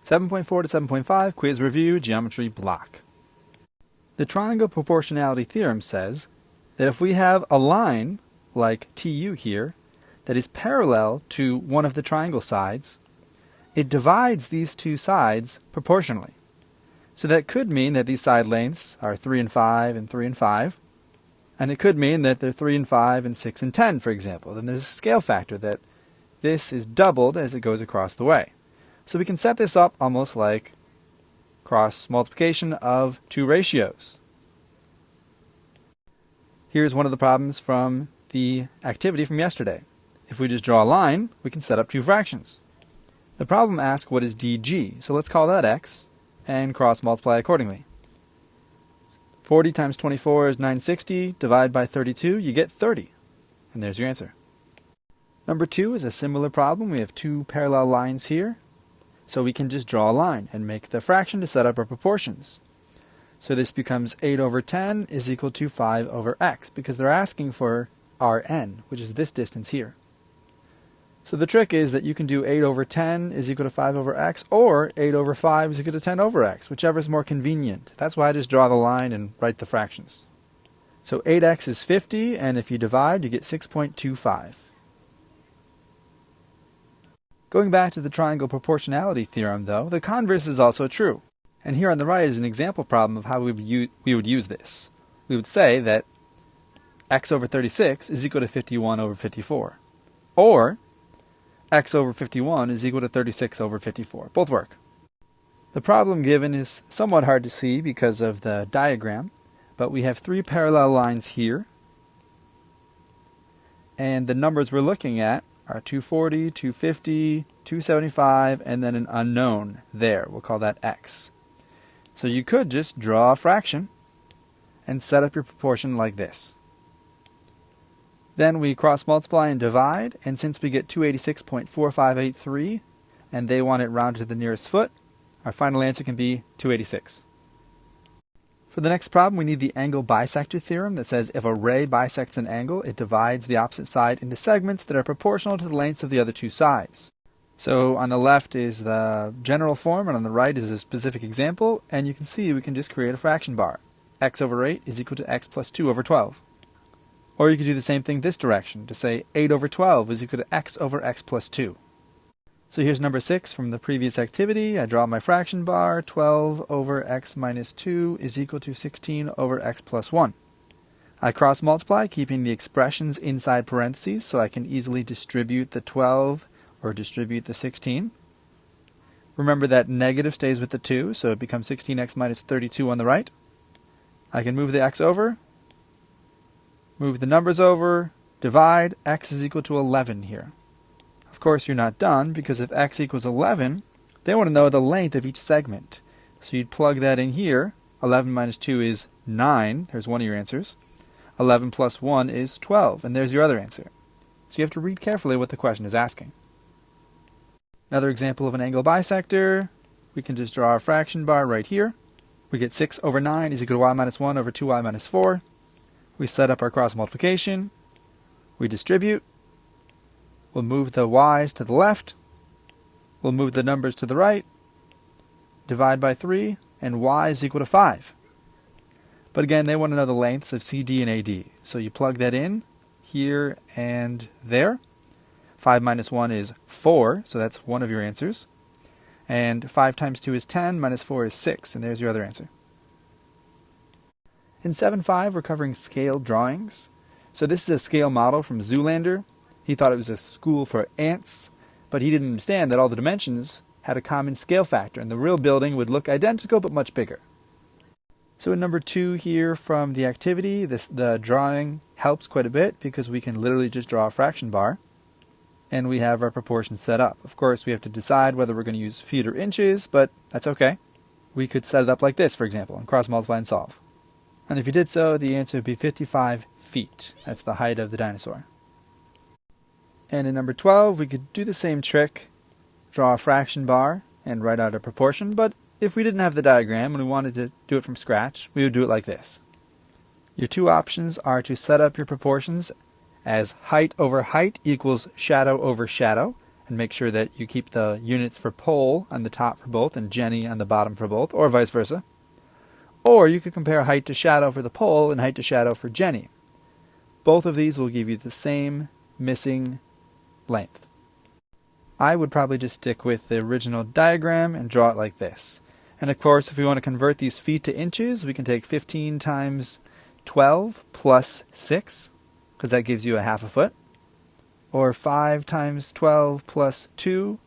7.4 to 7.5, quiz review, geometry block. The triangle proportionality theorem says that if we have a line, like TU here, that is parallel to one of the triangle sides, it divides these two sides proportionally. So that could mean that these side lengths are 3 and 5 and 3 and 5, and it could mean that they're 3 and 5 and 6 and 10, for example. Then there's a scale factor that this is doubled as it goes across the way. So we can set this up almost like cross multiplication of two ratios. Here's one of the problems from the activity from yesterday. If we just draw a line, we can set up two fractions. The problem asks what is dg, so let's call that x and cross multiply accordingly. 40 times 24 is 960, divide by 32, you get 30. And there's your answer. Number 2 is a similar problem. We have two parallel lines here. So we can just draw a line and make the fraction to set up our proportions. So this becomes 8 over 10 is equal to 5 over x, because they're asking for Rn, which is this distance here. So the trick is that you can do 8 over 10 is equal to 5 over x, or 8 over 5 is equal to 10 over x, whichever is more convenient. That's why I just draw the line and write the fractions. So 8x is 50, and if you divide, you get 6.25. Going back to the triangle proportionality theorem, though, the converse is also true. And here on the right is an example problem of how we would use this. We would say that x over 36 is equal to 51 over 54. Or x over 51 is equal to 36 over 54. Both work. The problem given is somewhat hard to see because of the diagram, but we have three parallel lines here. And the numbers we're looking at are 240, 250, 275, and then an unknown there. We'll call that x. So you could just draw a fraction and set up your proportion like this. Then we cross multiply and divide, and since we get 286.4583 and they want it rounded to the nearest foot, our final answer can be 286. For the next problem, we need the angle bisector theorem that says if a ray bisects an angle, it divides the opposite side into segments that are proportional to the lengths of the other two sides. So on the left is the general form, and on the right is a specific example, and you can see we can just create a fraction bar. X over 8 is equal to x plus 2 over 12. Or you could do the same thing this direction, to say 8 over 12 is equal to x over x plus 2. So here's number 6 from the previous activity. I draw my fraction bar. 12 over x minus 2 is equal to 16 over x plus 1. I cross multiply, keeping the expressions inside parentheses so I can easily distribute the 12 or distribute the 16. Remember that negative stays with the 2, so it becomes 16x minus 32 on the right. I can move the x over, move the numbers over, divide. X is equal to 11 here. Of course, you're not done, because if x equals 11, they want to know the length of each segment. So you'd plug that in here. 11 minus 2 is 9. There's one of your answers. 11 plus 1 is 12, and there's your other answer. So you have to read carefully what the question is asking. Another example of an angle bisector. We can just draw a fraction bar right here. We get 6 over 9 is equal to y minus 1 over 2y minus 4. We set up our cross multiplication. We distribute. We'll move the y's to the left. We'll move the numbers to the right. Divide by 3, and y is equal to 5. But again, they want to know the lengths of CD and AD. So you plug that in here and there. 5 minus 1 is 4, so that's one of your answers. And 5 times 2 is 10, minus 4 is 6, and there's your other answer. In 7.5, we're covering scale drawings. So this is a scale model from Zoolander. He thought it was a school for ants, but he didn't understand that all the dimensions had a common scale factor, and the real building would look identical but much bigger. So in number 2 here from the activity, the drawing helps quite a bit because we can literally just draw a fraction bar, and we have our proportions set up. Of course, we have to decide whether we're going to use feet or inches, but that's okay. We could set it up like this, for example, and cross multiply and solve. And if you did so, the answer would be 55 feet. That's the height of the dinosaur. And in number 12, we could do the same trick, draw a fraction bar, and write out a proportion, but if we didn't have the diagram and we wanted to do it from scratch, we would do it like this. Your two options are to set up your proportions as height over height equals shadow over shadow, and make sure that you keep the units for pole on the top for both and Jenny on the bottom for both, or vice versa. Or you could compare height to shadow for the pole and height to shadow for Jenny. Both of these will give you the same missing length. I would probably just stick with the original diagram and draw it like this. And of course, if we want to convert these feet to inches, we can take 15 times 12 plus 6, because that gives you a half a foot. Or 5 times 12 plus 2,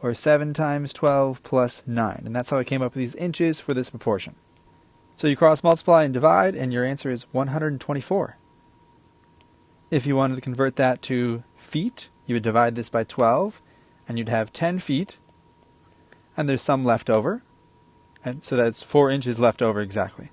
or 7 times 12 plus 9. And that's how I came up with these inches for this proportion. So you cross multiply and divide, and your answer is 124. If you wanted to convert that to feet, you would divide this by 12, and you'd have 10 feet, and there's some left over, and so that's 4 inches left over exactly.